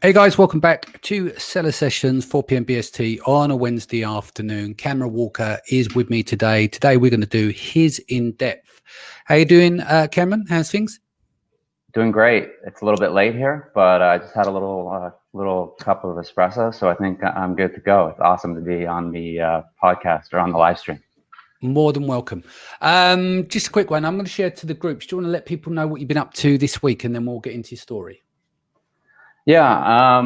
Hey guys, welcome back to Seller Sessions, 4 p.m. BST on a Wednesday afternoon. Cameron Walker is with me today. Today we're going to do his in-depth. How you doing, Cameron? How's things? Doing great. It's a little bit late here, but I just had a little cup of espresso, so I think I'm good to go. It's awesome to be on the podcast or on the live stream. More than welcome. Just a quick one. I'm going to share to the groups. Do you want to let people know what you've been up to this week, and then we'll get into your story? Yeah,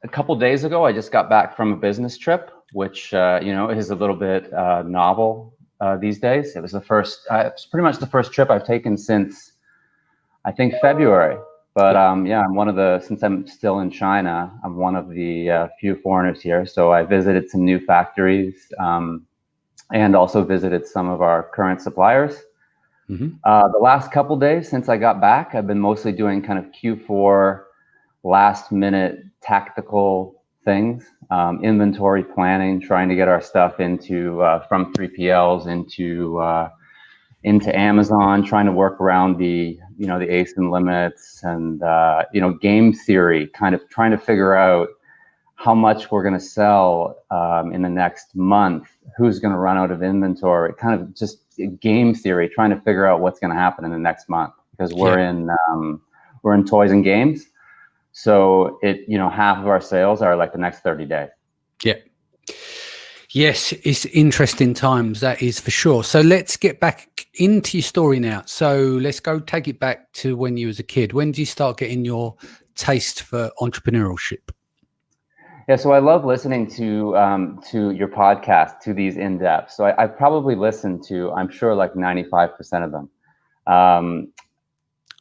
a couple days ago, I just got back from a business trip, which is a little bit novel these days. It was it's pretty much the first trip I've taken since I think February. But since I'm still in China, I'm one of the few foreigners here. So I visited some new factories and also visited some of our current suppliers. Mm-hmm. The last couple days since I got back, I've been mostly doing kind of Q4 last minute tactical things, inventory planning, trying to get our stuff into from 3PLs into Amazon, trying to work around the ASIN limits and game theory, kind of trying to figure out how much we're going to sell in the next month, who's going to run out of inventory, kind of just game theory, trying to figure out what's going to happen in the next month, because we're in toys and games. So half of our sales are like the next 30 days. Yeah. Yes, it's interesting times, that is for sure. So let's get back into your story now. So let's take it back to when you was a kid. When did you start getting your taste for entrepreneurship? Yeah, so I love listening to your podcast, to these in-depth. So I've probably listened to, I'm sure, like 95% of them.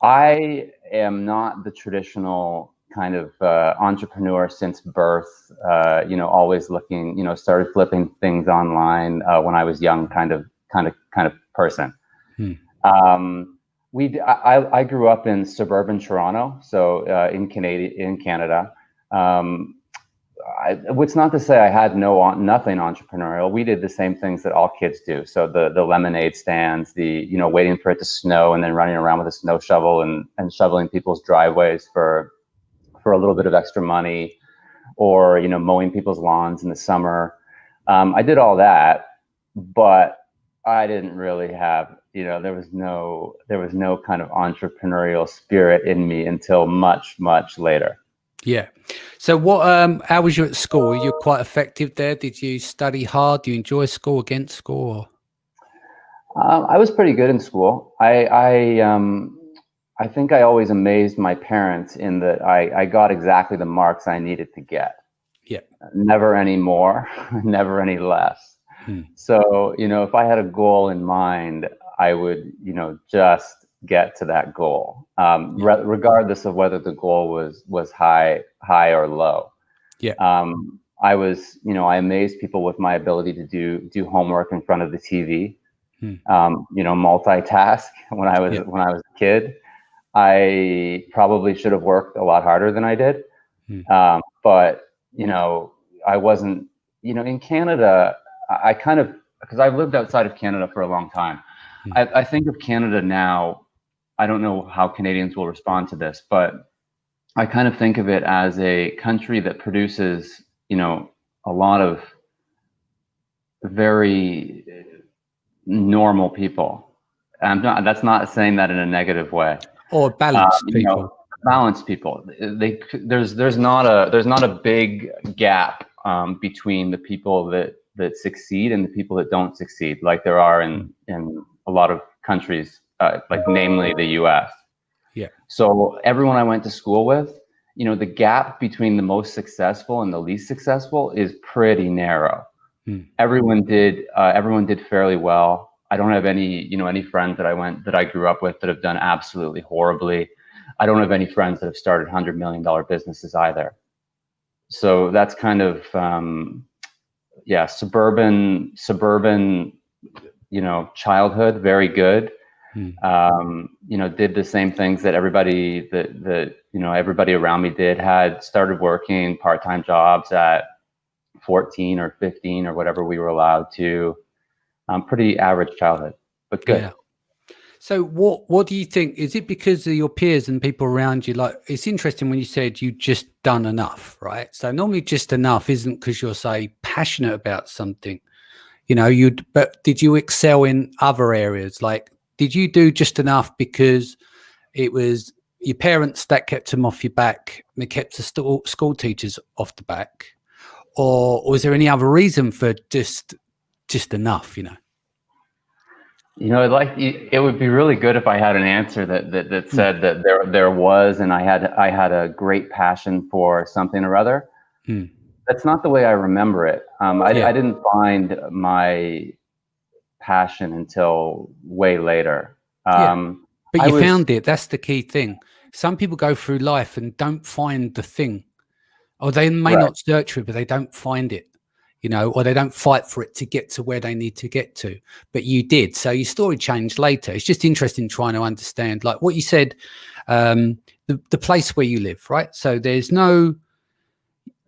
I am not the traditional kind of entrepreneur since birth, always looking, started flipping things online when I was young, kind of person. I grew up in suburban Toronto, so in Canada. It's not to say I had nothing entrepreneurial. We did the same things that all kids do. So the lemonade stands, waiting for it to snow and then running around with a snow shovel and shoveling people's driveways for a little bit of extra money, or mowing people's lawns in the summer. I did all that, but I didn't really have, there was no kind of entrepreneurial spirit in me until much, much later. Yeah. So how was you at school? Were you quite effective there? Did you study hard? Do you enjoy school, against school? I was pretty good in school. I think I always amazed my parents in that I got exactly the marks I needed to get. Yeah. Never any more, never any less. So, if I had a goal in mind, I would, just get to that goal, regardless of whether the goal was high or low. Yeah. I was, I amazed people with my ability to do homework in front of the TV, multitask when I was a kid. I probably should have worked a lot harder than I did. But, I wasn't, in Canada, I kind of, because I've lived outside of Canada for a long time. I think of Canada now, I don't know how Canadians will respond to this, but I kind of think of it as a country that produces, a lot of very normal people. That's not saying that in a negative way. Or balanced people. Balanced people. There's not a big gap between the people that succeed and the people that don't succeed, like there are in a lot of countries, like namely the U.S. Yeah. So everyone I went to school with, the gap between the most successful and the least successful is pretty narrow. Everyone did fairly well. I don't have any friends that I grew up with that have done absolutely horribly. I don't have any friends that have started $100 million businesses either. So that's kind of, suburban, childhood, very good. Did the same things that everybody everybody around me did, had started working part-time jobs at 14 or 15 or whatever we were allowed to. Pretty average childhood, but good. Yeah. So what do you think? Is it because of your peers and people around you? Like, it's interesting when you said you just done enough, right? So normally just enough isn't because you're, say, passionate about something, but did you excel in other areas? Like, did you do just enough because it was your parents that kept them off your back and it kept the school teachers off the back? Or was there any other reason for just enough, It would be really good if I had an answer that said that there was, and I had a great passion for something or other. Hmm. That's not the way I remember it. Yeah. I didn't find my passion until way later. But I you was found it. That's the key thing. Some people go through life and don't find the thing, or they may right. not search for it, but they don't find it, or they don't fight for it to get to where they need to get to. But you did. So your story changed later. It's just interesting trying to understand, like what you said, the place where you live, right? So there's no,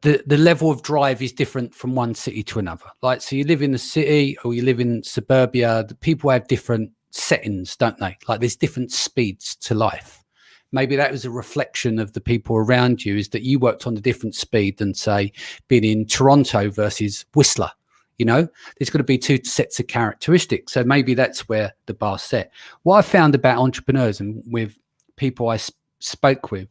the level of drive is different from one city to another. Like, so you live in the city or you live in suburbia, the people have different settings, don't they? Like, there's different speeds to life. Maybe that was a reflection of the people around you, is that you worked on a different speed than, say, being in Toronto versus Whistler. There's got to be two sets of characteristics. So maybe that's where the bar's set. What I found about entrepreneurs and with people I spoke with,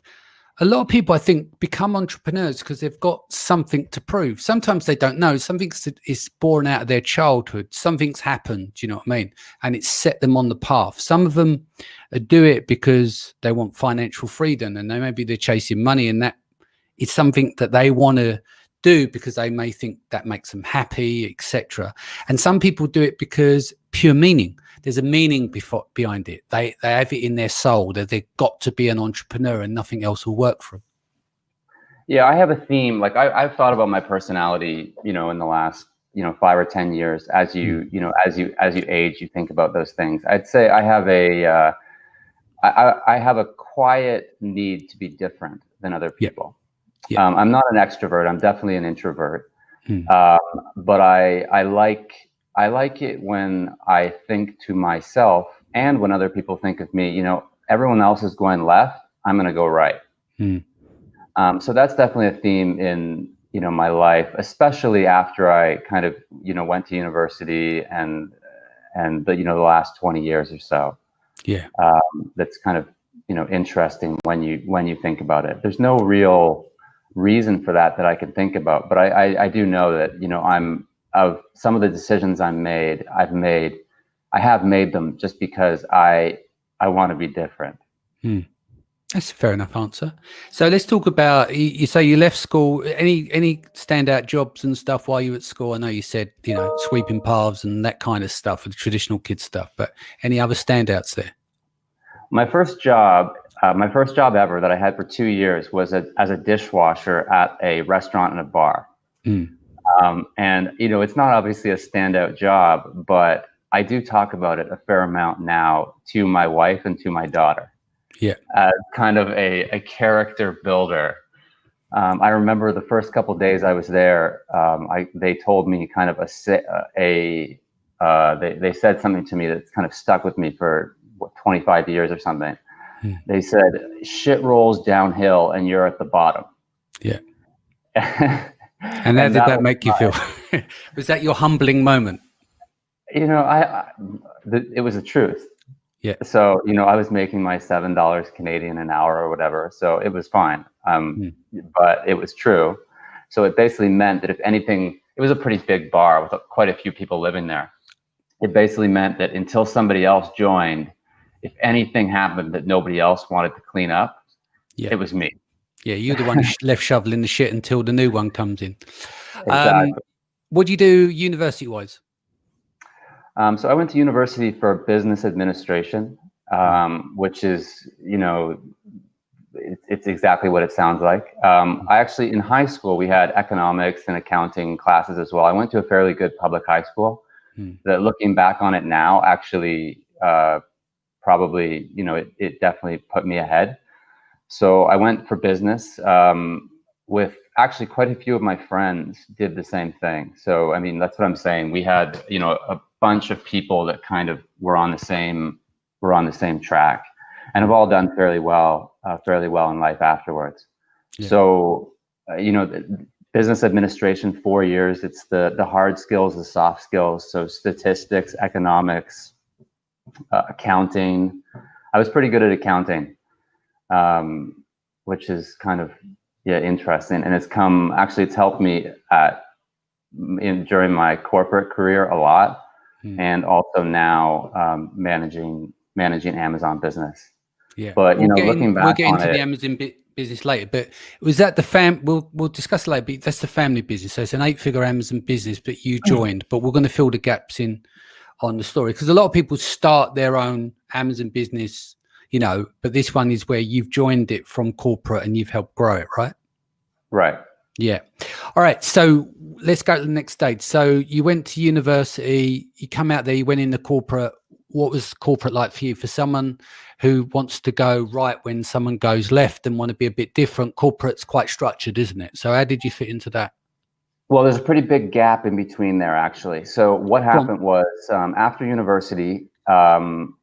a lot of people, I think, become entrepreneurs because they've got something to prove. Sometimes they don't know. Something is born out of their childhood. Something's happened, do you know what I mean? And it's set them on the path. Some of them do it because they want financial freedom, and maybe they're chasing money, and that is something that they want to do because they may think that makes them happy, etc. And some people do it because pure meaning. There's a meaning behind it. They have it in their soul that they've got to be an entrepreneur and nothing else will work for them. Yeah, I have a theme. Like I've thought about my personality, in the last, 5 or 10 years. As you age, you think about those things. I'd say I have I have a quiet need to be different than other people. Yeah. I'm not an extrovert. I'm definitely an introvert. Hmm. But I like it when I think to myself, and when other people think of me, everyone else is going left, I'm going to go right. Hmm. So that's definitely a theme in, my life, especially after I kind of, went to university and the last 20 years or so. Yeah. That's kind of, interesting when you think about it. There's no real reason for that I can think about, but I do know that, I'm of some of the decisions I have made them just because I want to be different. Hmm. That's a fair enough answer. So let's talk about, you say you left school. Any standout jobs and stuff while you were at school? I know you said, sweeping paths and that kind of stuff, the traditional kid stuff, but any other standouts there? My first job ever that I had for 2 years was as a dishwasher at a restaurant and a bar. Mm. And, it's not obviously a standout job, but I do talk about it a fair amount now to my wife and to my daughter. Yeah. Kind of a character builder. I remember the first couple of days I was there, they told me kind of they said something to me that's kind of stuck with me for 25 years or something. They said, "Shit rolls downhill and you're at the bottom." Yeah. And how did that make you feel? Was that your humbling moment? It was the truth. Yeah. So, I was making my $7 Canadian an hour or whatever. So it was fine. But it was true. So it basically meant that if anything, it was a pretty big bar with quite a few people living there. It basically meant that until somebody else joined, if anything happened that nobody else wanted to clean up, it was me. Yeah, you're the one who left shoveling the shit until the new one comes in. Exactly. What do you do university-wise? So I went to university for business administration, which is, it's exactly what it sounds like. I actually, in high school, we had economics and accounting classes as well. I went to a fairly good public high school. That, looking back on it now, actually, probably, it definitely put me ahead. So I went for business, with actually quite a few of my friends did the same thing. So, I mean, that's what I'm saying. We had, a bunch of people that kind of were on the we're on the same track, and have all done fairly well in life afterwards. Yeah. So, business administration, 4 years. It's the hard skills, the soft skills. So statistics, economics, accounting. I was pretty good at accounting, which is kind of interesting, and it's helped me during my corporate career a lot, and also now managing Amazon business. Yeah, but looking back, we'll get into the Amazon business later. But was that the we'll discuss it later. But that's the family business. So it's an 8-figure Amazon business, but you joined. But we're going to fill the gaps in on the story, because a lot of people start their own Amazon business, but this one is where you've joined it from corporate and you've helped grow it, right? Right. Yeah. All right. So let's go to the next stage. So you went to university, you come out there, you went into corporate. What was corporate like for you? For someone who wants to go right when someone goes left and want to be a bit different, corporate's quite structured, isn't it? So how did you fit into that? Well, there's a pretty big gap in between there, actually. So what happened was, after university, during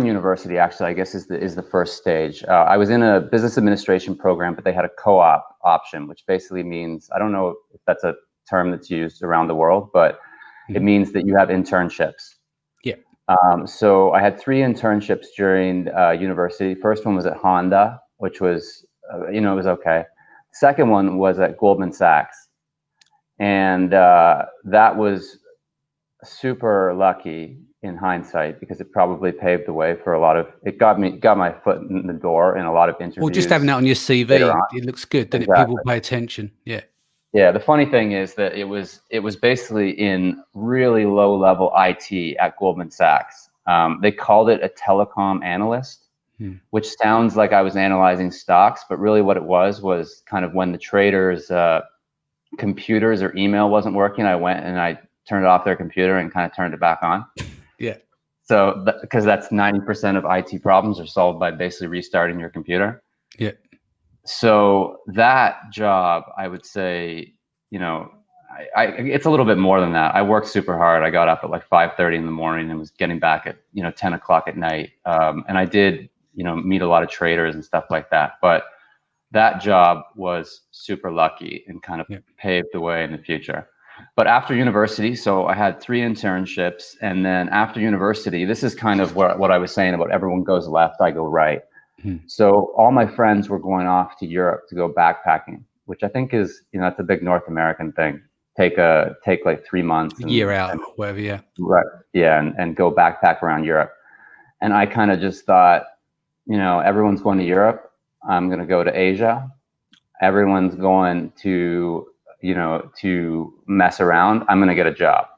university, actually, I guess is the first stage. I was in a business administration program, but they had a co-op option, which basically means, I don't know if that's a term that's used around the world, but it means that you have internships. Yeah. So I had 3 internships during university. First one was at Honda, which was, it was okay. Second one was at Goldman Sachs, and that was super lucky in hindsight, because it probably paved the way for it got my foot in the door in a lot of interviews. Well, just having that on your CV, it looks good, doesn't it? People pay attention. Yeah. Yeah. The funny thing is that it was basically in really low level IT at Goldman Sachs. They called it a telecom analyst, which sounds like I was analyzing stocks, but really what it was kind of when the traders' computers or email wasn't working, I went and I turned off their computer and kind of turned it back on. Yeah. So because that's 90% of IT problems are solved by basically restarting your computer. Yeah. So that job, I would say, it's a little bit more than that. I worked super hard. I got up at like 5:30 in the morning and was getting back at 10 o'clock at night. And I did meet a lot of traders and stuff like that. But that job was super lucky and kind of paved the way in the future. But after university, so I had 3 internships, and then after university, this is kind of what I was saying about everyone goes left, I go right. So all my friends were going off to Europe to go backpacking, which I think is, that's a big North American thing. Take like 3 months, a year out, whatever. Yeah. Right. Yeah. And go backpack around Europe. And I kind of just thought, everyone's going to Europe. I'm going to go to Asia. Everyone's going to mess around. I'm going to get a job.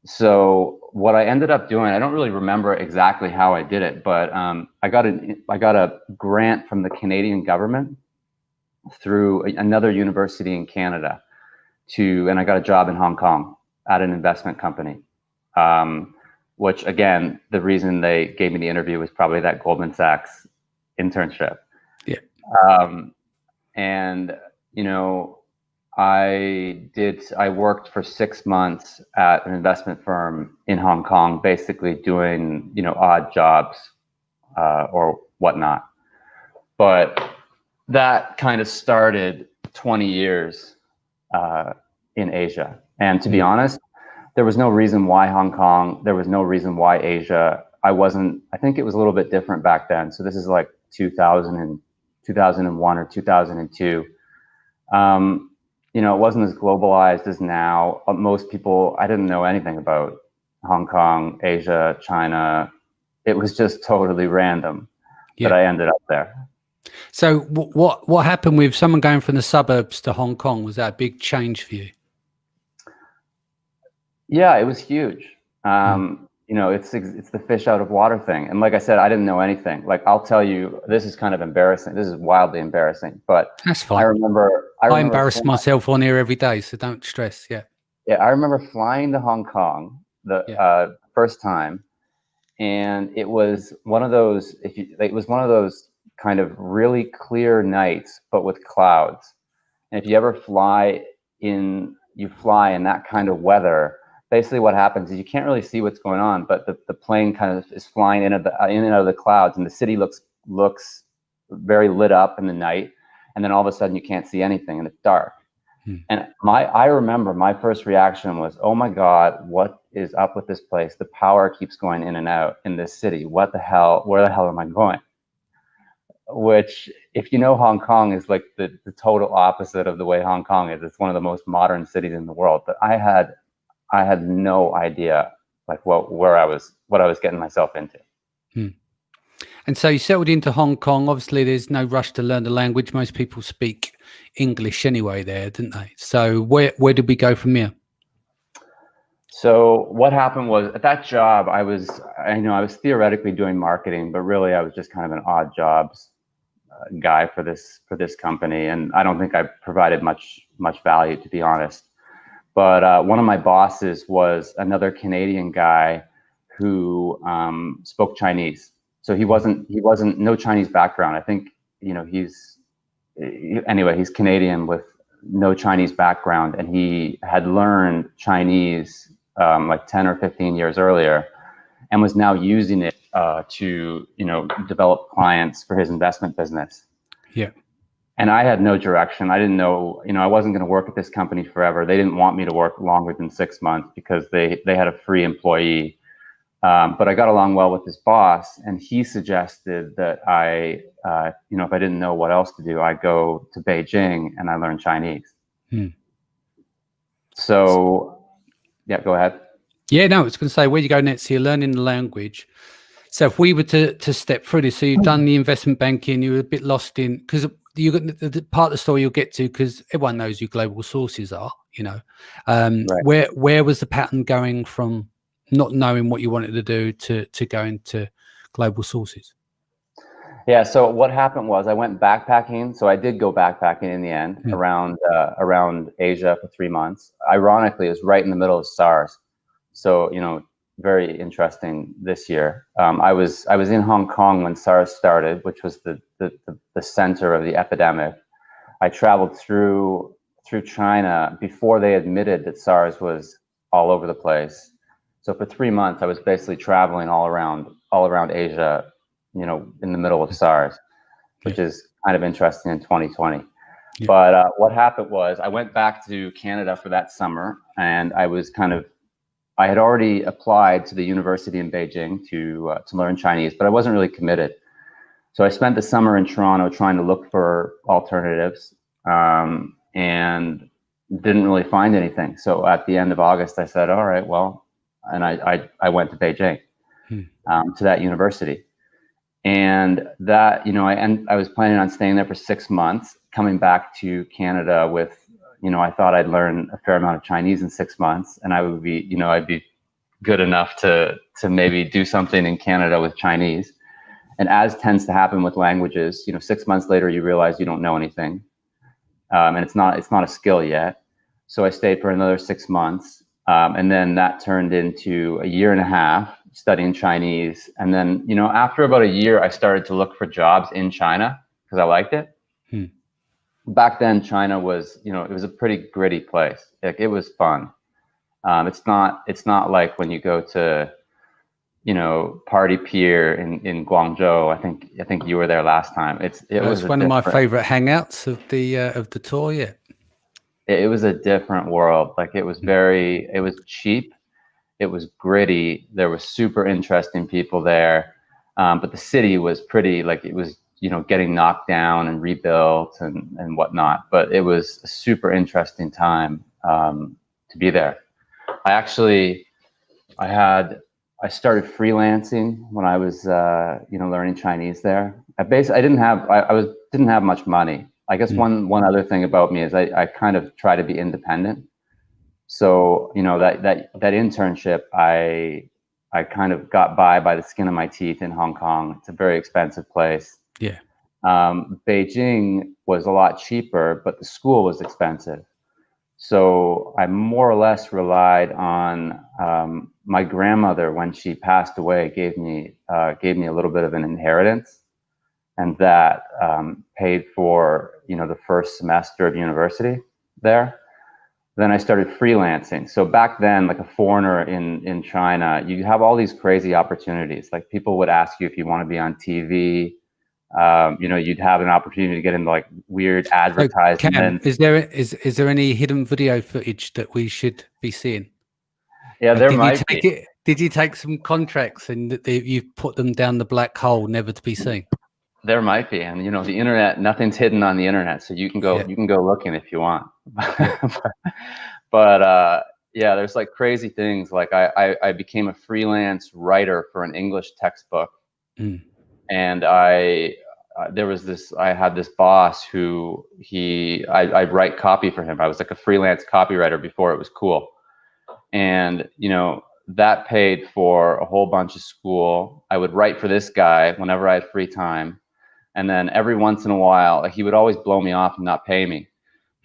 So what I ended up doing, I don't really remember exactly how I did it, but I got a grant from the Canadian government through another university in Canada and I got a job in Hong Kong at an investment company. Which again, the reason they gave me the interview was probably that Goldman Sachs internship. Yeah. And I worked for 6 months at an investment firm in Hong Kong, basically doing, odd jobs or whatnot. But that kind of started 20 years in Asia. And to be honest, there was no reason why Hong Kong. There was no reason why Asia. I think it was a little bit different back then. So this is like 2001 or 2002. It wasn't as globalized as now. Most people, I didn't know anything about Hong Kong, Asia, China. It was just totally random that I ended up there. So what happened with someone going from the suburbs to Hong Kong? Was that a big change for you? Yeah, it was huge. It's the fish out of water thing. And like I said, I didn't know anything. Like, I'll tell you, this is kind of embarrassing. This is wildly embarrassing, but that's fine. I remember embarrass myself on here every day, so don't stress. Yeah. Yeah. I remember flying to Hong Kong the first time. And it was one of those, kind of really clear nights, but with clouds. And if you ever fly in that kind of weather, basically what happens is you can't really see what's going on, but the plane kind of is flying in and out of the clouds, and the city looks very lit up in the night, and then all of a sudden you can't see anything and it's dark. And I remember my first reaction was, oh my God, what is up with this place? The power keeps going in and out in this city. What the hell? Where the hell am I going? Which, if you know Hong Kong, is like the total opposite of the way Hong Kong is. It's one of the most modern cities in the world. But I had no idea like what I was getting myself into. And so you settled into Hong Kong. Obviously, there's no rush to learn the language. Most people speak English anyway there, didn't they? So where did we go from here? So what happened was, at that job, I was theoretically doing marketing, but really I was just kind of an odd jobs guy for this company, and I don't think I provided much value, to be honest. But one of my bosses was another Canadian guy who spoke Chinese. So he wasn't no Chinese background. I think, he's Canadian with no Chinese background, and he had learned Chinese like 10 or 15 years earlier, and was now using it to develop clients for his investment business. Yeah. And I had no direction. I didn't know, I wasn't going to work at this company forever. They didn't want me to work longer than 6 months because they had a free employee. But I got along well with his boss, and he suggested that if I didn't know what else to do, I go to Beijing and I learn Chinese. So, yeah, go ahead. Yeah, no, I was going to say, where you go next? So you're learning the language. So if we were to step through this, so you've done the investment banking, you were a bit lost in, because you got the part of the story you'll get to, because everyone knows who global sources are, right. Where was the pattern going from not knowing what you wanted to do to go into global sources? Yeah, so what happened was I went backpacking. So I did go backpacking in the end, around Asia for 3 months. Ironically, it was right in the middle of SARS. So, very interesting this year. I was in Hong Kong when SARS started, which was the center of the epidemic. I traveled through China before they admitted that SARS was all over the place. So for 3 months, I was basically traveling all around Asia, in the middle of SARS, which is kind of interesting in 2020. Yeah. But what happened was I went back to Canada for that summer, and I had already applied to the university in Beijing to learn Chinese, but I wasn't really committed. So I spent the summer in Toronto trying to look for alternatives, and didn't really find anything. So at the end of August, I said, all right, well, and I went to Beijing, to that university. And that, I was planning on staying there for 6 months, coming back to Canada with, I thought I'd learn a fair amount of Chinese in 6 months, and I would be, I'd be good enough to maybe do something in Canada with Chinese. And as tends to happen with languages, 6 months later, you realize you don't know anything. And it's not a skill yet. So I stayed for another 6 months. And then that turned into a year and a half studying Chinese. And then, after about a year, I started to look for jobs in China because I liked it. Back then, China was, it was a pretty gritty place. Like, it was fun. It's not like when you go to, Party Pier in Guangzhou. I think you were there last time. It was one of my favorite hangouts of the tour. Yeah. It was a different world. Like, it was it was cheap. It was gritty. There were super interesting people there. But the city was pretty, like, it was, getting knocked down and rebuilt and whatnot. But it was a super interesting time to be there. I started freelancing when I was, learning Chinese there. I didn't have much money. I guess one other thing about me is I kind of try to be independent. So, that internship, I kind of got by the skin of my teeth in Hong Kong. It's a very expensive place. Yeah. Beijing was a lot cheaper, but the school was expensive. So I more or less relied on my grandmother. When she passed away, gave me a little bit of an inheritance, and that paid for the first semester of university there. Then I started freelancing. So back then, like a foreigner in China, you have all these crazy opportunities. Like people would ask you if you want to be on TV. You'd have an opportunity to get into like weird So Cam, advertisements. is there any hidden video footage that we should be seeing? Yeah, there might be. Did you take some contracts and you put them down the black hole, never to be seen? There might be, and the internet, nothing's hidden on the internet, so you can go looking if you want. Yeah. but yeah, there's like crazy things. Like I became a freelance writer for an English textbook, and I had this boss who I'd write copy for him. I was like a freelance copywriter before it was cool, and that paid for a whole bunch of school. I would write for this guy whenever I had free time. And then every once in a while, like, he would always blow me off and not pay me.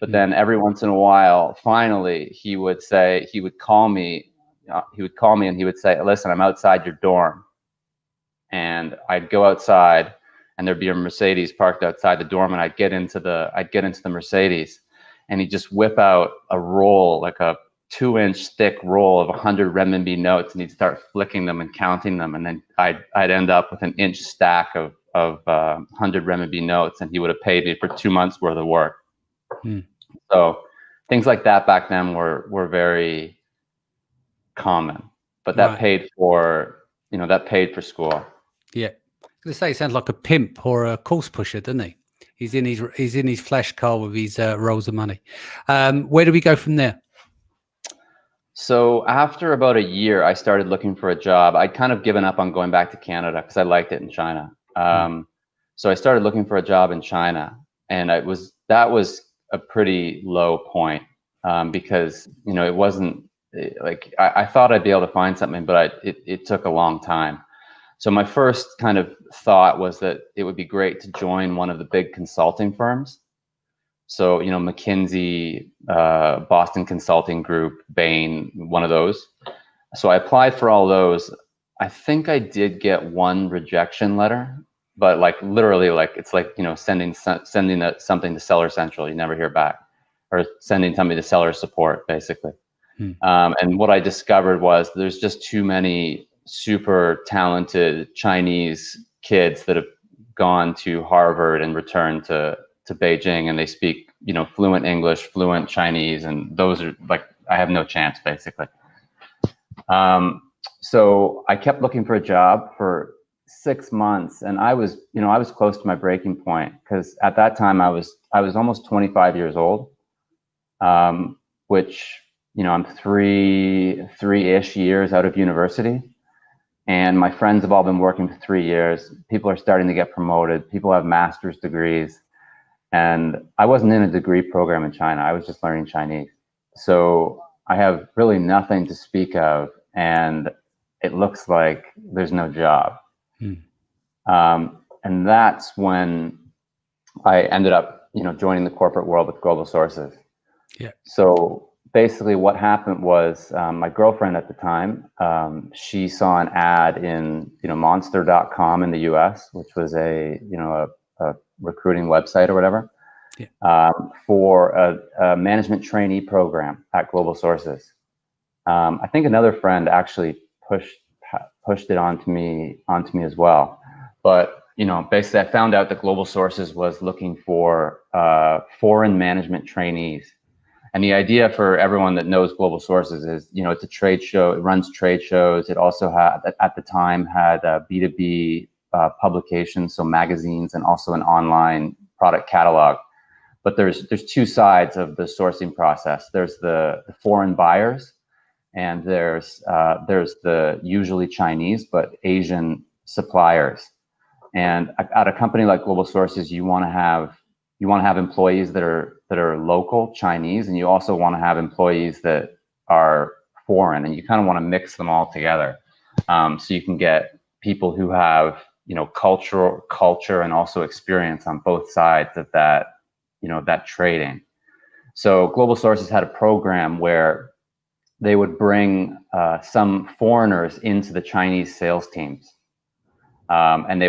But then every once in a while, finally, he would call me and he would say, "Listen, I'm outside your dorm." And I'd go outside and there'd be a Mercedes parked outside the dorm, and I'd get into the Mercedes, and he'd just whip out a roll, like a 2-inch thick roll of 100 renminbi notes, and he'd start flicking them and counting them. And then I'd end up with an inch stack of 100 renminbi notes, and he would have paid me for 2 months worth of work. So things like that back then were very common, but that paid for school. Yeah, I was gonna say, he sounds like a pimp or a course pusher, doesn't he? He's in his flash car with his rolls of money. Where do we go from there? So after about a year, I started looking for a job. I'd kind of given up on going back to Canada because I liked it in China. So I started looking for a job in China, and that was a pretty low point, because it wasn't like I thought I'd be able to find something, but it took a long time. So my first kind of thought was that it would be great to join one of the big consulting firms. So, McKinsey, Boston Consulting Group, Bain, one of those. So I applied for all those. I think I did get one rejection letter, but like literally, like it's like, sending something to Seller Central, you never hear back, or sending something to seller support, basically. And what I discovered was there's just too many super talented Chinese kids that have gone to Harvard and returned to Beijing, and they speak, fluent English, fluent Chinese, and those are like, I have no chance, basically. So I kept looking for a job for 6 months, and I was close to my breaking point, because at that time I was almost 25 years old, which, I'm three-ish years out of university. And my friends have all been working for 3 years. People are starting to get promoted. People have master's degrees. And I wasn't in a degree program in China. I was just learning Chinese. So I have really nothing to speak of. And it looks like there's no job. And that's when I ended up, joining the corporate world with Global Sources. Yeah. So basically what happened was, my girlfriend at the time, she saw an ad in, monster.com in the US, which was a recruiting website or whatever, for a management trainee program at Global Sources. I think another friend actually pushed it onto me as well. But, basically I found out that Global Sources was looking for foreign management trainees. And the idea for everyone that knows Global Sources is, it's a trade show. It runs trade shows. It also had, at the time, had B2B publications, so magazines, and also an online product catalog. But there's two sides of the sourcing process. There's the foreign buyers, and there's the usually Chinese but Asian suppliers. And at a company like Global Sources, you want to have employees that are local Chinese, and you also want to have employees that are foreign, and you kind of want to mix them all together, so you can get people who have culture and also experience on both sides of that that trading. So Global Sources had a program where they would bring some foreigners into the Chinese sales teams. And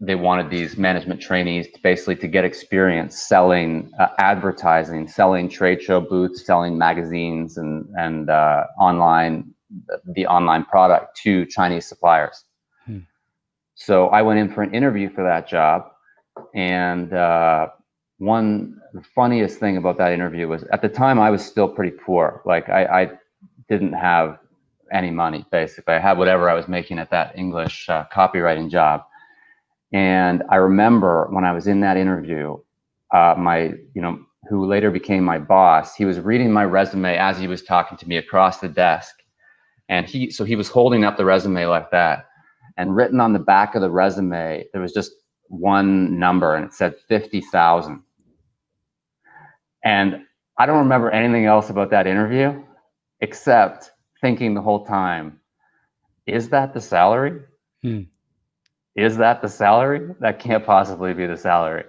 they wanted these management trainees to get experience selling advertising, selling trade show booths, selling magazines and the online product to Chinese suppliers. So I went in for an interview for that job, and the funniest thing about that interview was, at the time I was still pretty poor. Like I didn't have any money, basically. I had whatever I was making at that English copywriting job. And I remember when I was in that interview, who later became my boss, he was reading my resume as he was talking to me across the desk. And he was holding up the resume like that. And written on the back of the resume, there was just one number, and it said 50,000. And I don't remember anything else about that interview, except thinking the whole time, is that the salary? Is that the salary? That can't possibly be the salary.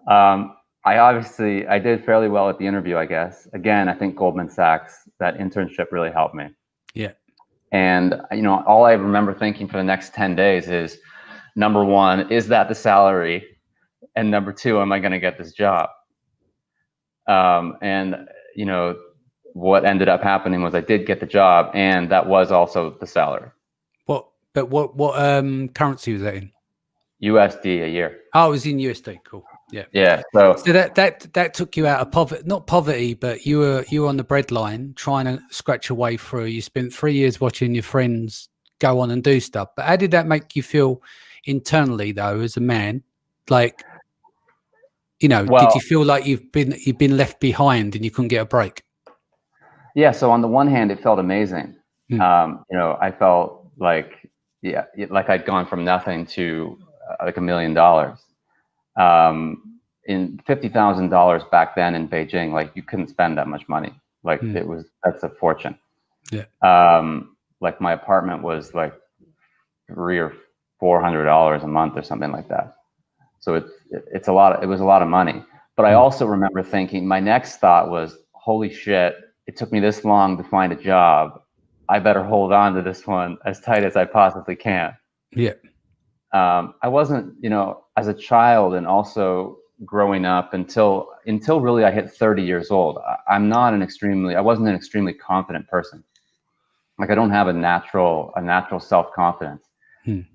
I did fairly well at the interview, I guess. Again, I think Goldman Sachs, that internship really helped me. Yeah. And, all I remember thinking for the next 10 days is, number one, is that the salary? And number two, am I going to get this job? What ended up happening was I did get the job, and that was also the salary. What currency was that in? USD a year. Oh, it was in USD. Cool. Yeah. Yeah. So that took you out of poverty, not poverty, but you were on the breadline trying to scratch your way through. You spent 3 years watching your friends go on and do stuff. But how did that make you feel internally, though, as a man? Like, did you feel like you've been left behind and you couldn't get a break? Yeah. So on the one hand, it felt amazing. I felt like I'd gone from nothing to like $1 million. In $50,000 back then in Beijing, like you couldn't spend that much money. Like that's a fortune. Yeah. Like my apartment was like $300 or $400 a month or something like that. So it's a lot. It was a lot of money. But I also remember thinking, my next thought was, holy shit, it took me this long to find a job. I better hold on to this one as tight as I possibly can. Yeah. I wasn't, as a child and also growing up until really I hit 30 years old, I wasn't an extremely confident person. Like I don't have a natural self-confidence.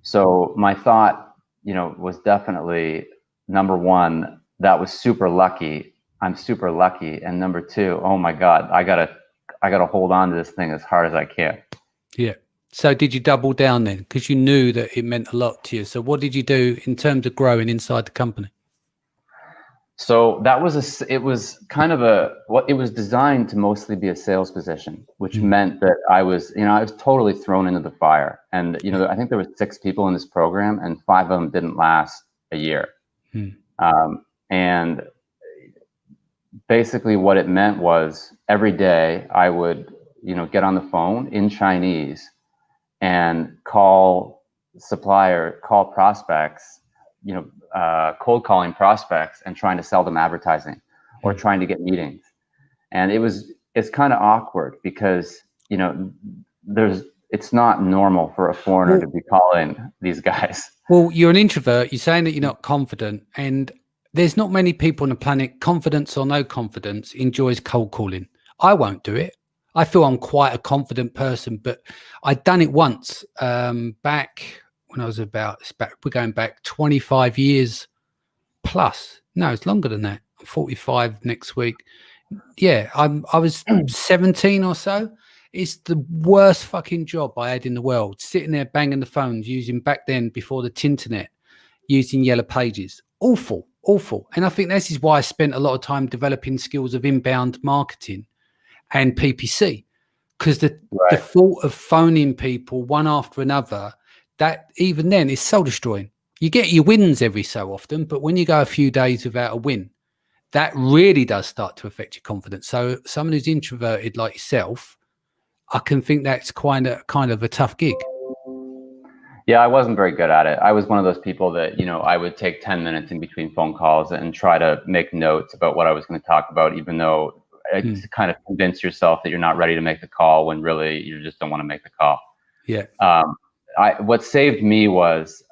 So my thought, was definitely, number one, that was super lucky. I'm super lucky. And number two, oh my God, I gotta hold on to this thing as hard as I can. Yeah. So did you double down then? Because you knew that it meant a lot to you. So what did you do in terms of growing inside the company? So it was designed to mostly be a sales position, which meant that I was totally thrown into the fire. And, I think there were 6 people in this program and 5 of them didn't last a year. And basically what it meant was every day I would, get on the phone in Chinese and call prospects, cold calling prospects and trying to sell them advertising or trying to get meetings. And it's kind of awkward because, it's not normal for a foreigner to be calling these guys. Well, you're an introvert. You're saying that you're not confident, and there's not many people on the planet, confidence or no confidence, enjoys cold calling. I won't do it. I feel I'm quite a confident person, but I'd done it once back when I was we're going back 25 years plus. No, it's longer than that. I'm 45 next week. Yeah, I was 17 or so. It's the worst fucking job I had in the world, sitting there banging the phones, using back then before the Tinternet, using Yellow Pages. Awful. And I think this is why I spent a lot of time developing skills of inbound marketing and PPC, because the thought of phoning people one after another, that even then is soul destroying. You get your wins every so often, but when you go a few days without a win, that really does start to affect your confidence. So someone who's introverted like yourself, I can think that's kind of a tough gig. Yeah, I wasn't very good at it. I was one of those people that, I would take 10 minutes in between phone calls and try to make notes about what I was going to talk about, even though to kind of convince yourself that you're not ready to make the call when really you just don't want to make the call. Yeah. what saved me was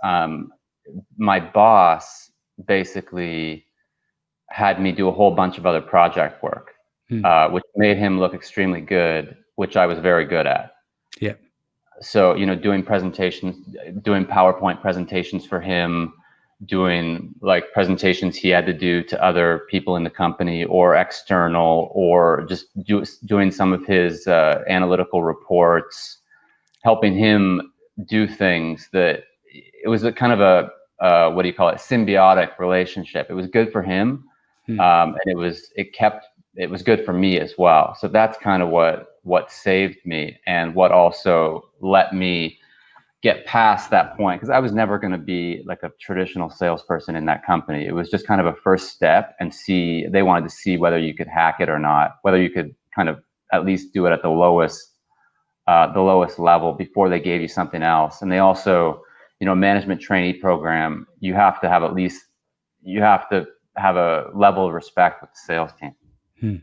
my boss basically had me do a whole bunch of other project work, which made him look extremely good, which I was very good at. Yeah. So, doing presentations, doing PowerPoint presentations for him, doing like presentations he had to do to other people in the company or external, or just doing some of his analytical reports, helping him do things that it was a kind of a what do you call it, symbiotic relationship. It was good for him, and it was good for me as well. So that's kind of what saved me, and what also let me get past that point, because I was never going to be like a traditional salesperson in that company. It was just kind of a first step, and they wanted to see whether you could hack it or not, whether you could kind of at least do it at the lowest level before they gave you something else. And they also, management trainee program, you have to have a level of respect with the sales team.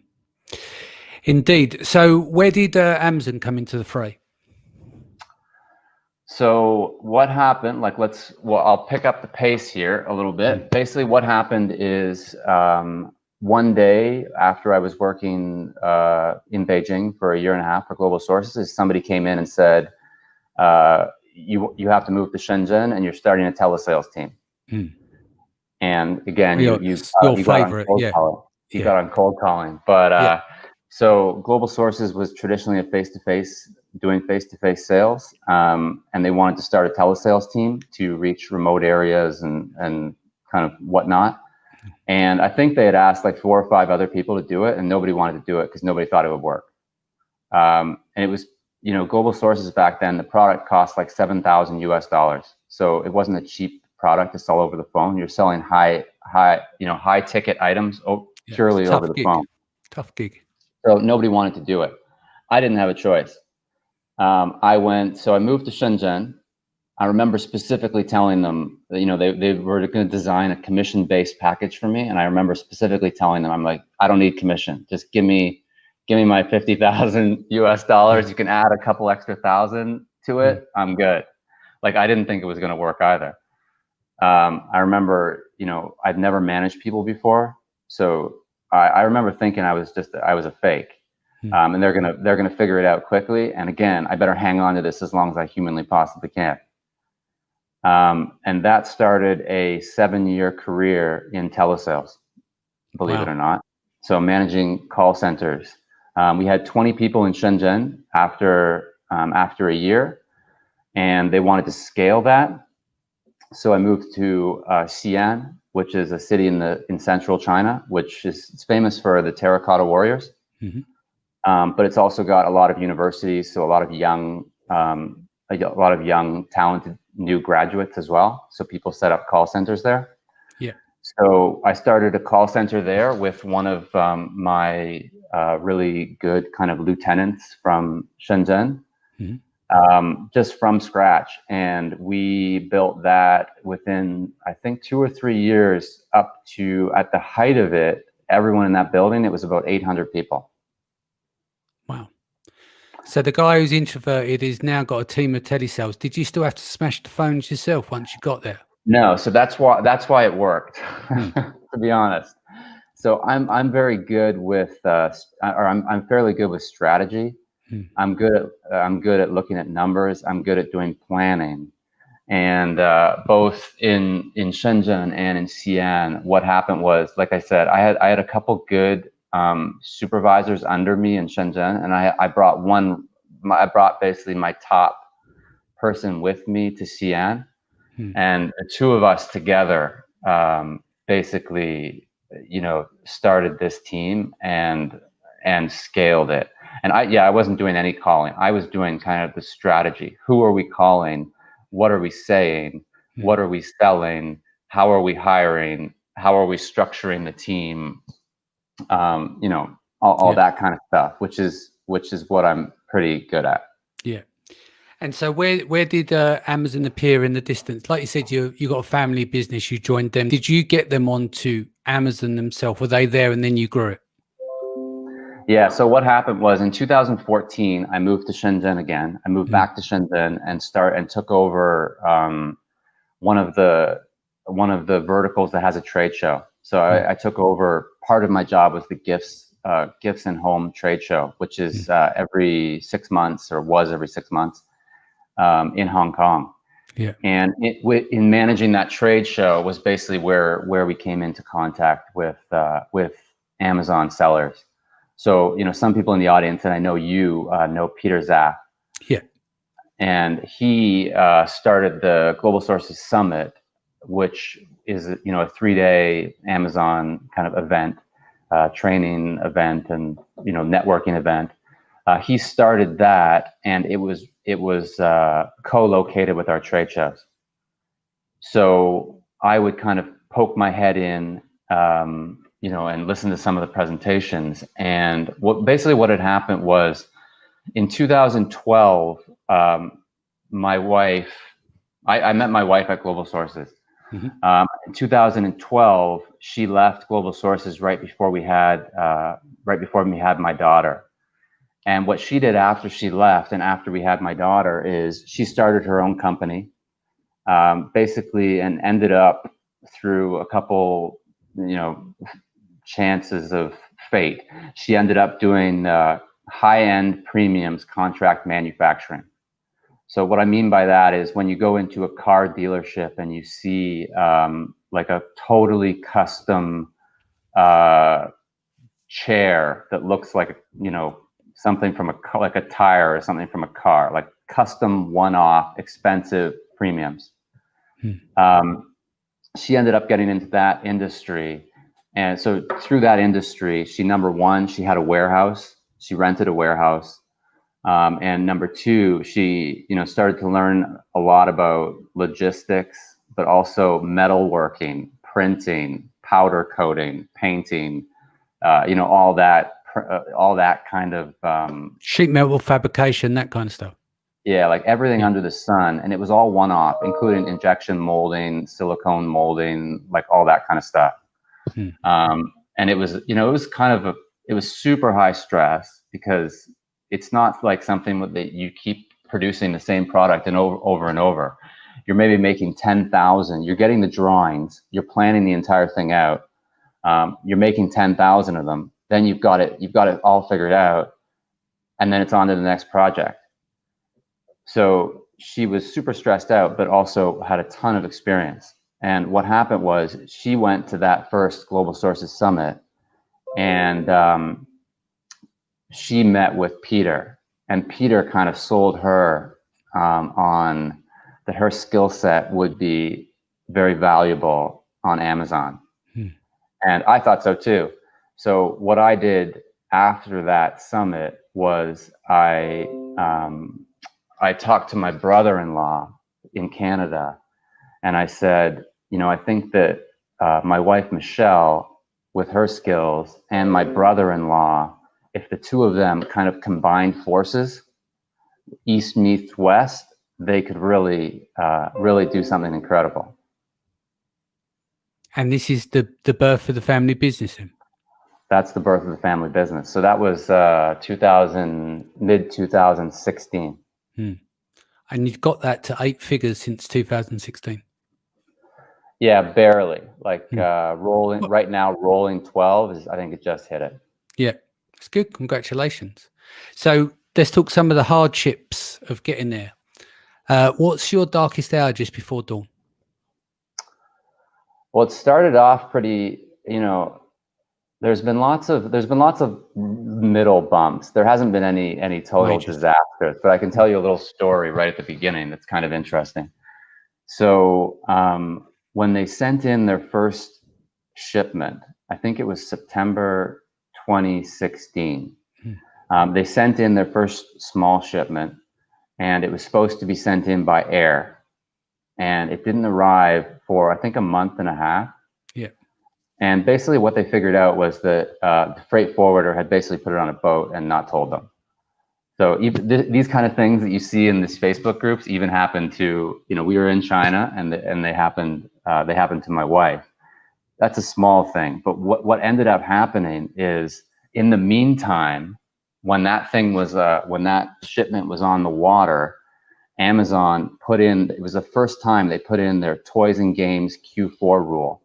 Indeed. So where did Amazon come into the fray? So what happened, I'll pick up the pace here a little bit. Basically what happened is, one day after I was working in Beijing for 1.5 years for Global Sources, somebody came in and said, you have to move to Shenzhen and you're starting a telesales team. And again, you favorite, you got on cold calling, but so Global Sources was traditionally doing face-to-face sales, and they wanted to start a telesales team to reach remote areas and kind of whatnot. And I think they had asked like 4 or 5 other people to do it, and nobody wanted to do it because nobody thought it would work. And it was, Global Sources back then, the product cost like $7,000 US. So it wasn't a cheap product to sell over the phone. You're selling high ticket items purely over the phone. Tough gig. So nobody wanted to do it. I didn't have a choice. I moved to Shenzhen. I remember specifically telling them that, they were going to design a commission-based package for me. And I remember specifically telling them, I'm like, I don't need commission. Just give me my $50,000 US. You can add a couple extra thousand to it. I'm good. Like, I didn't think it was going to work either. I remember, I'd never managed people before. So I remember thinking I was a fake. And they're gonna figure it out quickly. And again, I better hang on to this as long as I humanly possibly can. And that started a 7-year career in telesales, believe it or not. So managing call centers. We had 20 people in Shenzhen after a year, and they wanted to scale that. So I moved to Xi'an, which is a city in central China, which is famous for the terracotta warriors. But it's also got a lot of universities, so a lot of young, talented new graduates as well. So people set up call centers there. Yeah. So I started a call center there with one of my really good kind of lieutenants from Shenzhen, just from scratch. And we built that within, I think, 2 or 3 years, up to, at the height of it, everyone in that building, it was about 800 people. Wow. So the guy who's introverted has now got a team of telesales. Did you still have to smash the phones yourself once you got there? No. So that's why it worked, to be honest. So I'm very good with, I'm fairly good with strategy. I'm good at looking at numbers. I'm good at doing planning. And both in Shenzhen and in Xi'an, what happened was, like I said, I had a couple good supervisors under me in Shenzhen, and I brought basically my top person with me to Xi'an, and the two of us together basically, started this team and scaled it. And I wasn't doing any calling. I was doing kind of the strategy. Who are we calling? What are we saying? What are we selling? How are we hiring? How are we structuring the team? All that kind of stuff, which is what I'm pretty good at. Yeah. And so where did Amazon appear in the distance? Like you said, you got a family business, you joined them. Did you get them onto Amazon themselves? Were they there and then you grew it? Yeah. So what happened was in 2014, I moved to Shenzhen again. I moved back to Shenzhen and took over one of the verticals that has a trade show. So I took over. Part of my job was the gifts and home trade show, which is every 6 months, or was every 6 months, in Hong Kong. Yeah. And in managing that trade show was basically where we came into contact with Amazon sellers. So, some people in the audience, and I know you know Peter Zaff. Yeah. And he started the Global Sources Summit, which is a 3-day Amazon kind of event, training event, and networking event. He started that, and it was co-located with our trade shows. So I would kind of poke my head in, and listen to some of the presentations. And what had happened was, in 2012, my wife, I met my wife at Global Sources. In 2012, she left Global Sources right before we had my daughter. And what she did after she left and after we had my daughter is she started her own company, basically, and ended up, through a couple, chances of fate, she ended up doing high-end premiums contract manufacturing. So what I mean by that is, when you go into a car dealership and you see like a totally custom chair that looks like something from like a tire or something from a car, like custom, one-off, expensive premiums. She ended up getting into that industry. And so through that industry, she had a warehouse. She rented a warehouse. And number two, she, started to learn a lot about logistics, but also metalworking, printing, powder coating, painting, all that kind of sheet metal fabrication, that kind of stuff. Yeah, like everything under the sun, and it was all one-off, including injection molding, silicone molding, like all that kind of stuff. And it was, it was super high stress, because it's not like something that you keep producing the same product and over and over. You're maybe making 10,000. You're getting the drawings. You're planning the entire thing out. You're making 10,000 of them. Then you've got it all figured out, and then it's on to the next project. So she was super stressed out, but also had a ton of experience. And what happened was, she went to that first Global Sources Summit, and she met with Peter, and Peter kind of sold her on that her skill set would be very valuable on Amazon. And I thought so too. So what I did after that summit was I talked to my brother-in-law in Canada, and I said, I think that my wife, Michelle, with her skills, and my brother-in-law, if the two of them kind of combined forces, East meets West, they could really do something incredible. And this is the birth of the family business then? That's the birth of the family business. So that was mid 2016. And you've got that to 8 figures since 2016. Yeah, barely. Like rolling right now, rolling 12 is, I think it just hit it. Yeah, it's good. Congratulations. So let's talk some of the hardships of getting there. What's your darkest hour just before dawn? Well, it started off pretty, there's been lots of middle bumps. There hasn't been any total disasters, but I can tell you a little story right at the beginning that's kind of interesting. So when they sent in their first shipment, I think it was September 2016, they sent in their first small shipment, and it was supposed to be sent in by air. And it didn't arrive for, I think, a month and a half. Yeah. And basically what they figured out was that the freight forwarder had basically put it on a boat and not told them. So even these kind of things that you see in these Facebook groups even happened to, we were in China, and they happened to my wife. That's a small thing. But what ended up happening is In the meantime, when that shipment was on the water, Amazon it was the first time they put in their toys and games Q4 rule.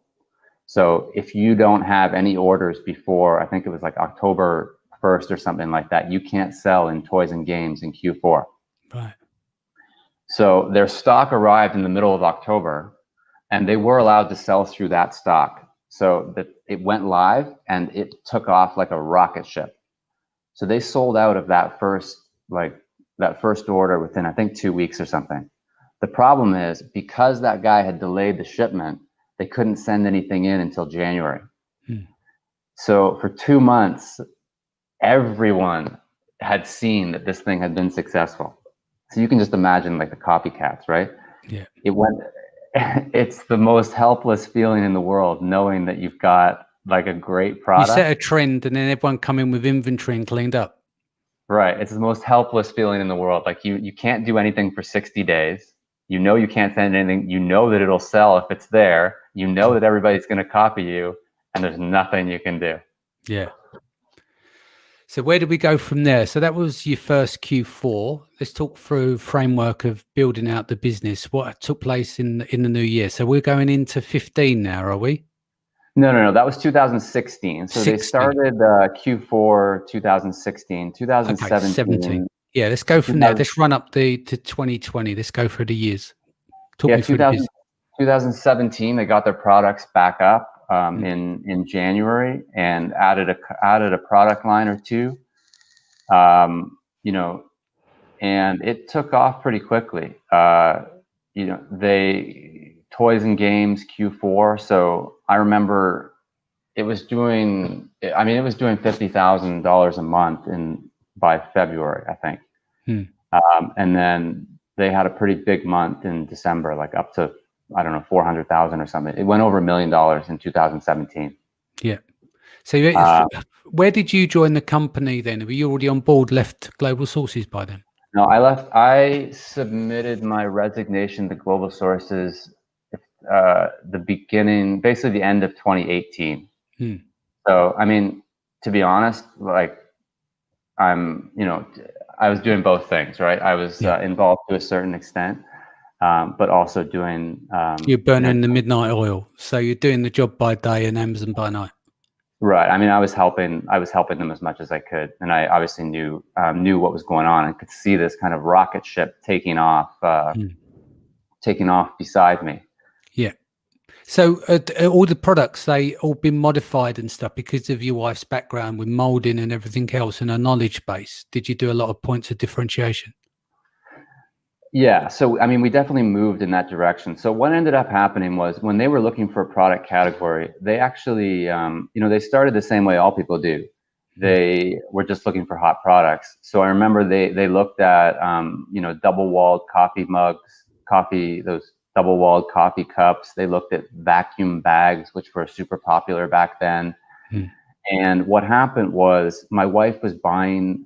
So if you don't have any orders before, I think it was like October 1st or something like that, you can't sell in toys and games in Q4. Right. So their stock arrived in the middle of October, and they were allowed to sell through that stock. So that it went live and it took off like a rocket ship. So they sold out of that first order within, I think, 2 weeks or something. The problem is, because that guy had delayed the shipment, they couldn't send anything in until January. So for 2 months, everyone had seen that this thing had been successful. So you can just imagine like the copycats, right? Yeah. It's the most helpless feeling in the world, knowing that you've got like a great product. You set a trend and then everyone come in with inventory and cleaned up. Right. It's the most helpless feeling in the world. Like you can't do anything for 60 days. You know you can't send anything. You know that it'll sell if it's there. You know that everybody's going to copy you, and there's nothing you can do. Yeah. So where did we go from there? So that was your first Q4. Let's talk through framework of building out the business. What took place in the new year? So we're going into 15 now, are we? No. That was 2016. So 16. they started Q4 2016, 2017. Okay, 17. Yeah, let's go from there. Let's run up to 2020. Let's go through the years. Talk me through the business. 2017, they got their products back up in January and added a product line or two. And it took off pretty quickly. They toys and games Q4. So I remember it was doing $50,000 a month by February, I think. And then they had a pretty big month in December, like up to, I don't know, 400,000 or something. It went over $1 million in 2017. Yeah. So where did you join the company then? Were you already on board, left Global Sources by then? No, I left. I submitted my resignation to Global Sources basically the end of 2018. So, I mean, to be honest, like I was doing both things, right? I was involved to a certain extent, but also doing. You're burning the midnight oil, so you're doing the job by day and Amazon by night. Right. I mean, I was helping them as much as I could, and I obviously knew what was going on and could see this kind of rocket ship taking off beside me. Yeah. So all the products, they all been modified and stuff because of your wife's background with molding and everything else and her knowledge base. Did you do a lot of points of differentiation? Yeah. So, I mean, we definitely moved in that direction. So what ended up happening was when they were looking for a product category, they actually, they started the same way all people do. They were just looking for hot products. So I remember they looked at, double-walled coffee mugs, those double-walled coffee cups. They looked at vacuum bags, which were super popular back then. And what happened was my wife was buying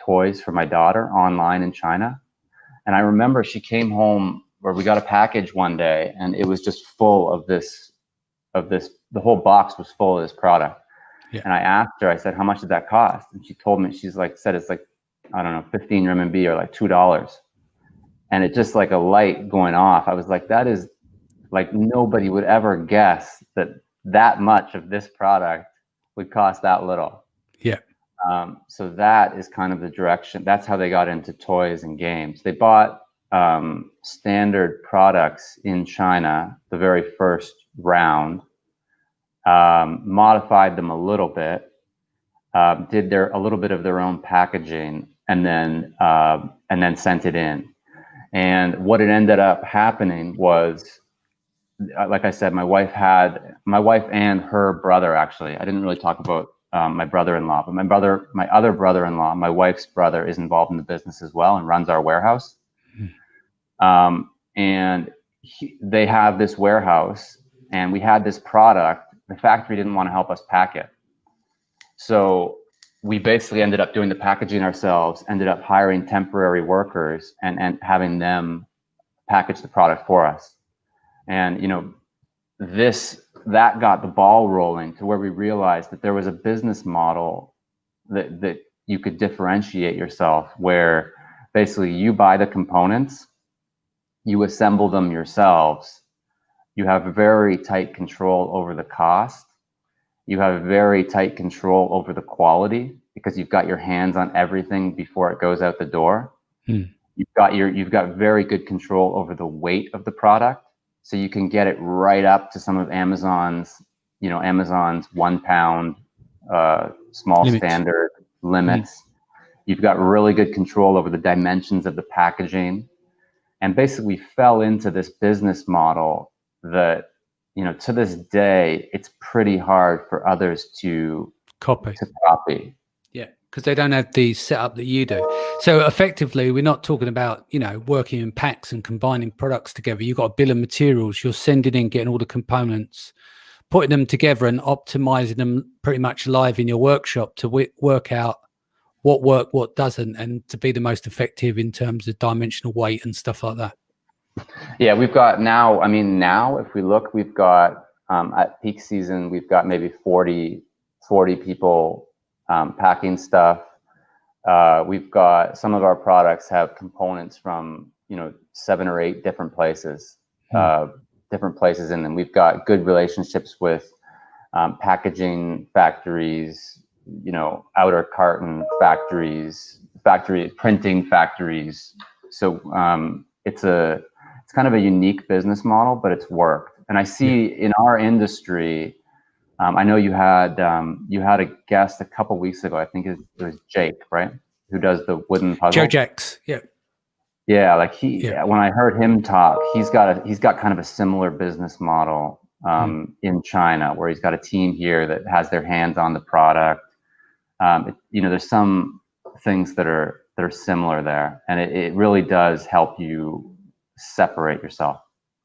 toys for my daughter online in China. And I remember she came home where we got a package one day and it was just full of this, the whole box was full of this product. Yeah. And I asked her, I said, how much did that cost? And she told me, said it's like, I don't know, 15 RMB or like $2. And it just like a light going off. I was like, that is like, nobody would ever guess that much of this product would cost that little. Yeah. So that is kind of the direction. That's how they got into toys and games. They bought standard products in China the very first round, modified them a little bit, did a little bit of their own packaging, and then sent it in. And what it ended up happening was, like I said, my wife and her brother, actually. I didn't really talk about my brother-in-law, but my other brother-in-law, my wife's brother, is involved in the business as well and runs our warehouse. And they have this warehouse, and we had this product. The factory didn't want to help us pack it. So we basically ended up doing the packaging ourselves, ended up hiring temporary workers and having them package the product for us. And, that got the ball rolling to where we realized that there was a business model that you could differentiate yourself, where basically you buy the components, you assemble them yourselves, you have very tight control over the cost, you have very tight control over the quality because you've got your hands on everything before it goes out the door. You've got very good control over the weight of the product, so you can get it right up to some of Amazon's 1 pound small standard limits. You've got really good control over the dimensions of the packaging, and basically fell into this business model that, to this day, it's pretty hard for others to copy. Yeah, because they don't have the setup that you do. So effectively, we're not talking about, working in packs and combining products together. You've got a bill of materials. You're sending in, getting all the components, putting them together and optimizing them pretty much live in your workshop to work out what doesn't, and to be the most effective in terms of dimensional weight and stuff like that. Yeah, we've got now if we look, we've got at peak season, we've got maybe 40 people packing stuff. We've got some of our products have components from 7 or 8 different places in them. We've got good relationships with packaging factories, outer carton factories, printing factories. So it's kind of a unique business model, but it's worked. And I see in our industry, I know you had a guest a couple weeks ago. I think it was Jake, right? Who does the wooden puzzle? Joe Jacks, yeah. Yeah, like when I heard him talk, he's got kind of a similar business model in China, where he's got a team here that has their hands on the product. There's some things that are similar there, and it really does help you separate yourself.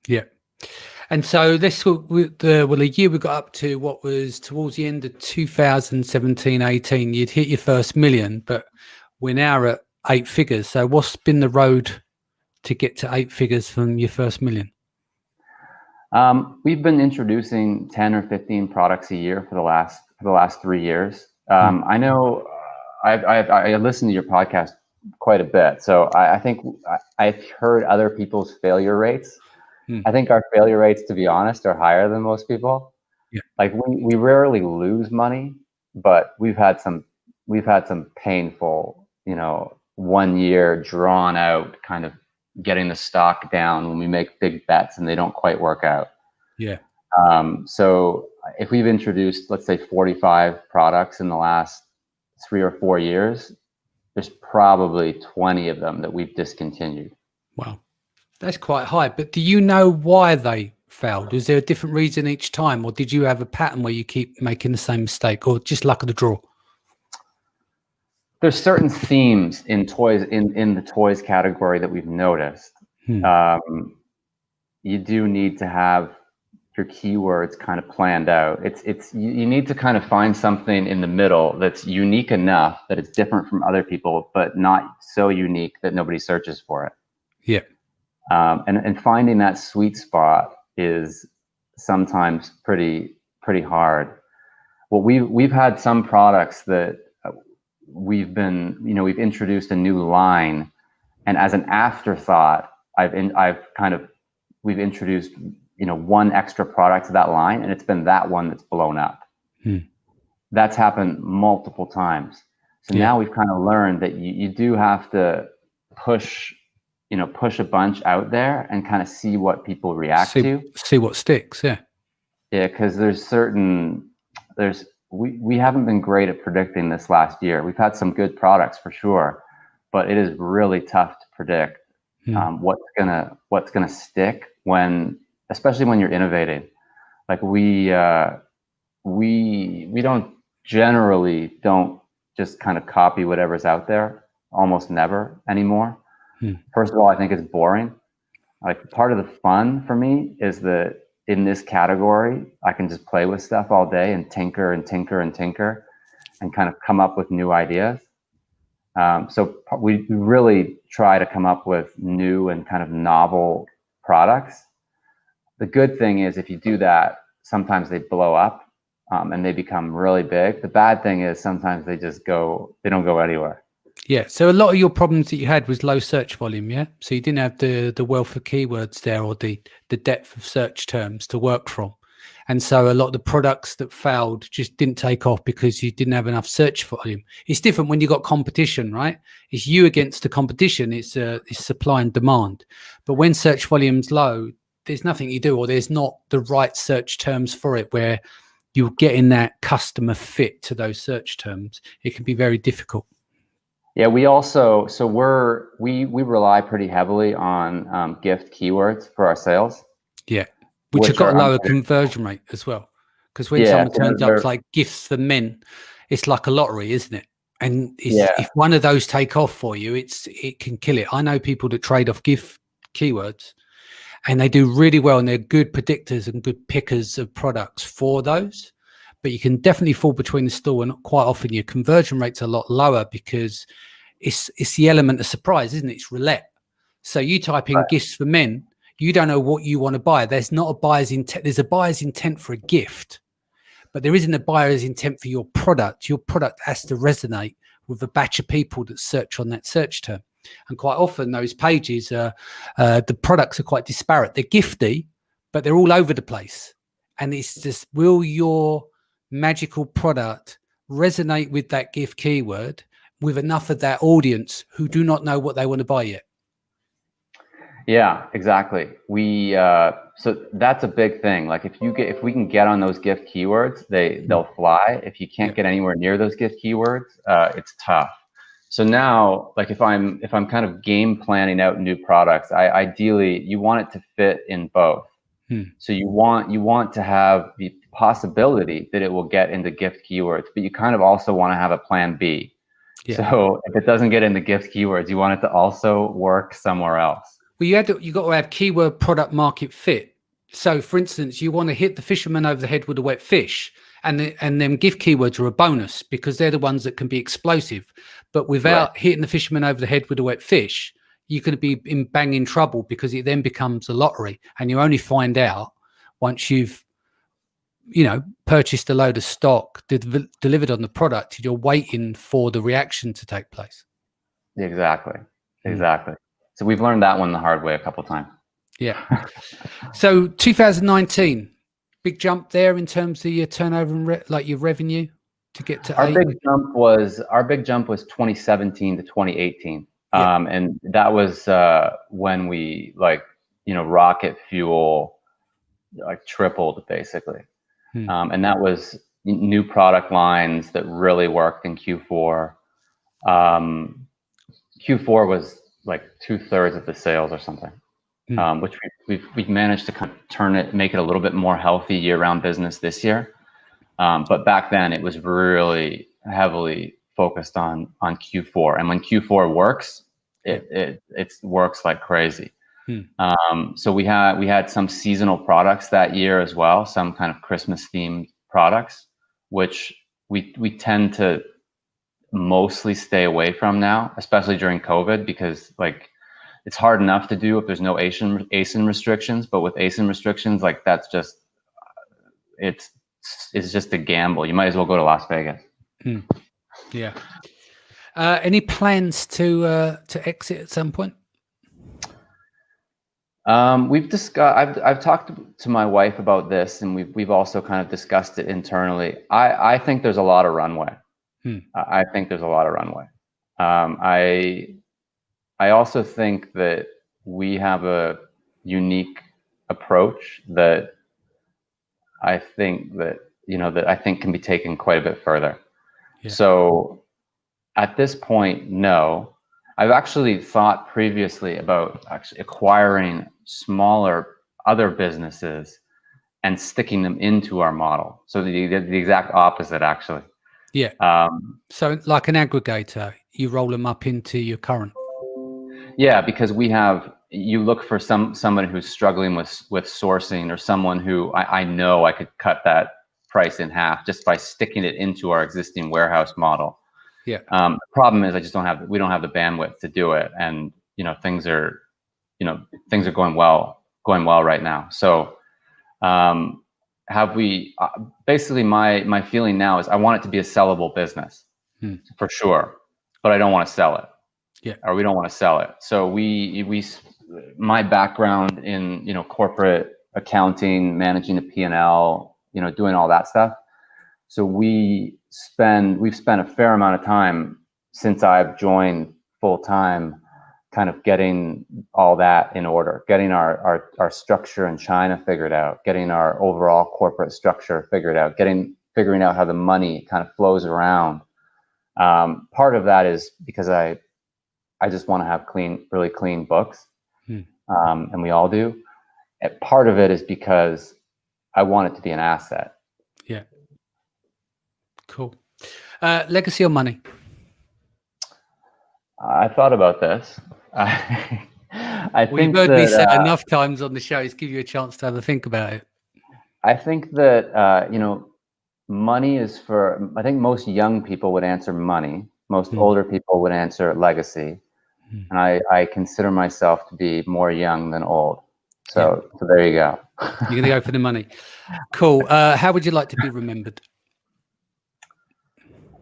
Yeah. And so this a year we got up to what was towards the end of 2017-18. You'd hit your first million, but we're now at 8 figures. So what's been the road to get to 8 figures from your first million? We've been introducing 10 or 15 products a year for the last 3 years. I know I listen to your podcast quite a bit, so I think I've heard other people's failure rates. I think our failure rates, to be honest, are higher than most people. Yeah. Like we rarely lose money, but we've had some painful, 1 year drawn out kind of getting the stock down when we make big bets and they don't quite work out. Yeah. So if we've introduced, let's say, 45 products in the last 3 or 4 years, there's probably 20 of them that we've discontinued. Wow. That's quite high. But do you know why they failed? Is there a different reason each time, or did you have a pattern where you keep making the same mistake, or just luck of the draw? There's certain themes in toys, in the toys category, that we've noticed. You do need to have your keywords kind of planned out. You need to kind of find something in the middle that's unique enough that it's different from other people, but not so unique that nobody searches for it. Yeah. And finding that sweet spot is sometimes pretty hard. Well, we've had some products that we've introduced a new line, and as an afterthought, we've introduced one extra product to that line, and it's been that one that's blown up. That's happened multiple times. So now we've kind of learned that you do have to push a bunch out there and kind of see what people react to. See what sticks, yeah. Yeah, because we haven't been great at predicting this last year. We've had some good products for sure, but it is really tough to predict what's gonna stick especially when you're innovating. Like we generally don't just kind of copy whatever's out there, almost never anymore. First of all, I think it's boring. Like, part of the fun for me is that in this category, I can just play with stuff all day and tinker and tinker and tinker and kind of come up with new ideas. So we really try to come up with new and kind of novel products. The good thing is, if you do that, sometimes they blow up, and they become really big. The bad thing is sometimes they don't go anywhere. Yeah. So a lot of your problems that you had was low search volume. Yeah. So you didn't have the wealth of keywords there, or the depth of search terms to work from. And so a lot of the products that failed just didn't take off because you didn't have enough search volume. It's different when you got competition, right? It's you against the competition. It's supply and demand. But when search volume's low, there's nothing you do, or there's not the right search terms for it where you're getting that customer fit to those search terms. It can be very difficult. Yeah, we also we rely pretty heavily on gift keywords for our sales. Yeah, which have Which got are a lower conversion rate as well. Because when yeah, someone so turns up like gifts for men, it's like a lottery, isn't it? And yeah, if one of those take off for you, it can kill it. I know people that trade off gift keywords, and they do really well, and they're good predictors and good pickers of products for those. But you can definitely fall between the store, and quite often your conversion rate's a lot lower because it's the element of surprise, isn't it? It's roulette. So you type in right. gifts for men, you don't know what you want to buy. There's not a buyer's intent. There's a buyer's intent for a gift, but there isn't a buyer's intent for your product. Your product has to resonate with a batch of people that search on that search term. And quite often those pages, the products are quite disparate. They're gifty, but they're all over the place. And it's just, will your magical product resonate with that gift keyword with enough of that audience who do not know what they want to buy yet? Yeah, exactly. We so that's a big thing. Like if we can get on those gift keywords, they'll fly. If you can't get anywhere near those gift keywords, it's tough. So now, like if I'm kind of game planning out new products, ideally you want it to fit in both. So you want to have the possibility that it will get into gift keywords, but you kind of also want to have a plan B. Yeah. So if it doesn't get into gift keywords, you want it to also work somewhere else. Well, you got to have keyword product market fit. So, for instance, you want to hit the fisherman over the head with a wet fish, and then gift keywords are a bonus because they're the ones that can be explosive. But without hitting the fisherman over the head with a wet fish, you're going to be in banging trouble because it then becomes a lottery, and you only find out once you've purchased a load of stock, delivered on the product. You're waiting for the reaction to take place. Exactly. So we've learned that one the hard way a couple of times. Yeah. So 2019, big jump there in terms of your turnover and like your revenue to get to our big jump was 2017 to 2018. And that was when we rocket fuel tripled basically. And that was new product lines that really worked in Q4. Q4 was like 2/3 of the sales or something, which we've managed to kind of make it a little bit more healthy year-round business this year. But back then it was really heavily focused on Q4, and when Q4 works, it works like crazy. So we had some seasonal products that year as well, some kind of Christmas themed products, which we tend to mostly stay away from now, especially during COVID, because it's hard enough to do if there's no ASIN restrictions, but with ASIN restrictions, that's just it's just a gamble. You might as well go to Las Vegas. Yeah. Any plans to exit at some point? We've discussed. I've talked to my wife about this, and we've also kind of discussed it internally. I think there's a lot of runway. I think there's a lot of runway. I also think that we have a unique approach that I think can be taken quite a bit further. Yeah. So at this point, no. I've actually thought previously about acquiring smaller other businesses and sticking them into our model. So the exact opposite, actually. Yeah. So like an aggregator, you roll them up into your current. Yeah, because you look for someone who's struggling with sourcing, or someone who I know I could cut that price in half just by sticking it into our existing warehouse model. Yeah. The problem is we don't have the bandwidth to do it, and things are going well right now. So have we basically my feeling now is I want it to be a sellable business for sure, but I don't want to sell it. Yeah. Or we don't want to sell it. So my background in, corporate accounting, managing a P&L, doing all that stuff. So we've spent a fair amount of time since I've joined full time, kind of getting all that in order, getting our structure in China figured out, getting our overall corporate structure figured out, figuring out how the money kind of flows around. Part of that is because I just want to have really clean books, and we all do. And part of it is because I want it to be an asset. Yeah. Cool. Legacy or money? I thought about this. I think you've heard me say that enough times on the show. It's give you a chance to have a think about it. I think that money is for. I think most young people would answer money. Most older people would answer legacy. And I consider myself to be more young than old. So there you go. You're gonna go for the money. Cool. How would you like to be remembered?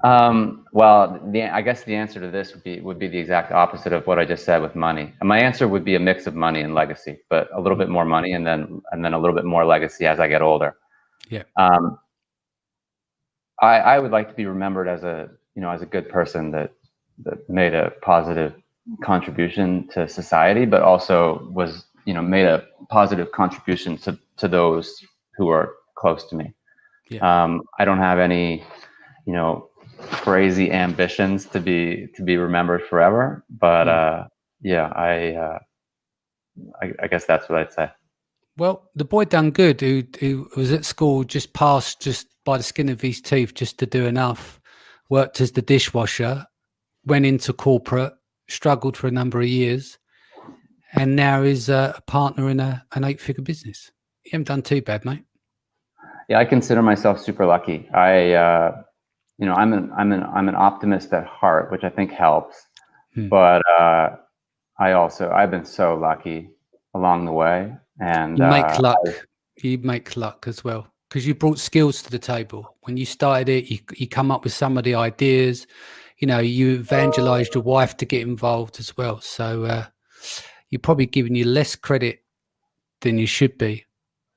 Well, I guess the answer to this would be the exact opposite of what I just said with money. And my answer would be a mix of money and legacy, but a little bit more money and then a little bit more legacy as I get older. Yeah. I would like to be remembered as a good person that made a positive contribution to society, but also was, made a positive contribution to those who are close to me. Yeah. I don't have any, crazy ambitions to be remembered forever, but I guess that's what I'd say. Well, the boy done good who was at school, just passed just by the skin of his teeth, just to do enough, worked as the dishwasher, went into corporate, struggled for a number of years, and now is a partner in an 8-figure business. You haven't done too bad, mate. Yeah, I consider myself super lucky. I'm an optimist at heart, which I think helps. But I've been so lucky along the way, and you make luck. You make luck as well, because you brought skills to the table. When you started it, you come up with some of the ideas. You evangelized your wife to get involved as well. So you're probably giving you less credit than you should be.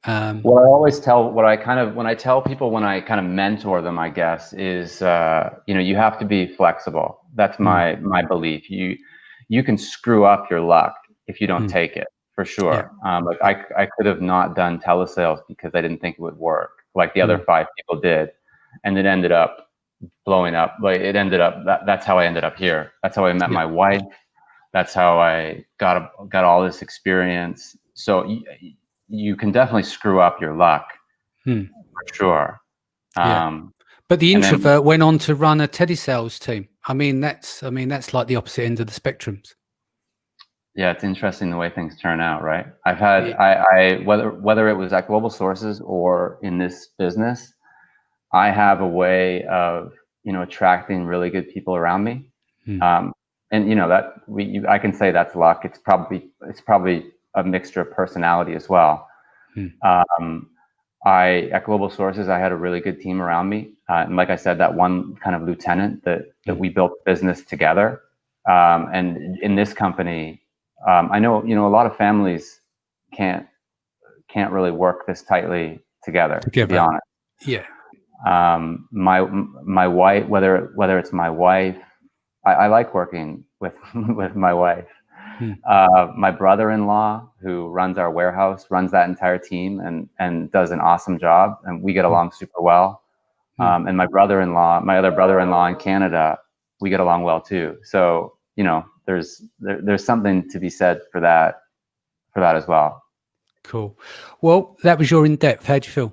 What I always tell, when I tell people, when I kind of mentor them, I guess, is you have to be flexible. That's my belief. You can screw up your luck if you don't take it, for sure. Yeah. Like I could have not done telesales because I didn't think it would work, like the other 5 people did, and it ended up blowing up. Like it ended up that's how I ended up here. That's how I met my wife. That's how I got all this experience. So you can definitely screw up your luck, for sure. But the introvert went on to run a telesales team. I mean, that's like the opposite end of the spectrums. Yeah, it's interesting the way things turn out, right? I've had I whether it was at Global Sources or in this business, I have a way of attracting really good people around me, and I can say that's luck. It's probably a mixture of personality as well. At Global Sources, I had a really good team around me, and like I said, that one kind of lieutenant that we built business together. And in this company, I know a lot of families can't really work this tightly together. To be honest. Yeah. My wife, whether it's my wife, I like working with my wife. My brother-in-law, who runs our warehouse, runs that entire team and does an awesome job, and we get along super well. And my other brother-in-law in Canada, we get along well too. So there's something to be said for that as well. Cool. Well, that was your in-depth. How'd you feel?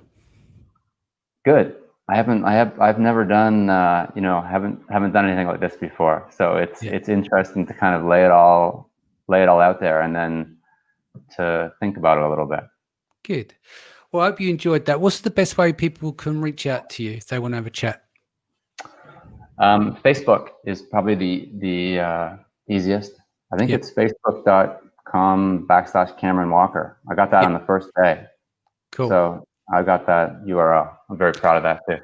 Good. I've never done haven't done anything like this before. So it's interesting to kind of lay it all out there and then to think about it a little bit. Good. Well, I hope you enjoyed that. What's the best way people can reach out to you if they want to have a chat? Facebook is probably the easiest. I think it's facebook.com/Cameron Walker. I got that on the first day. Cool. So I got that URL. I'm very proud of that too.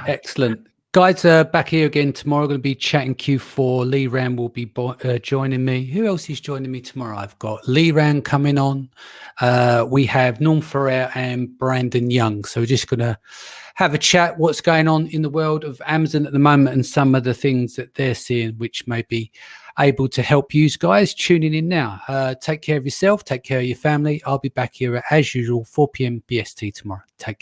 Excellent. Guys, back here again tomorrow. Going to be chatting Q4. Lee Ram will be joining me. Who else is joining me tomorrow? I've got Lee Ram coming on. We have Norm Ferrer and Brandon Young. So we're just going to have a chat. What's going on in the world of Amazon at the moment and some of the things that they're seeing, which may be able to help you guys tuning in now. Take care of yourself. Take care of your family. I'll be back here as usual, 4 p.m. BST tomorrow. Take care.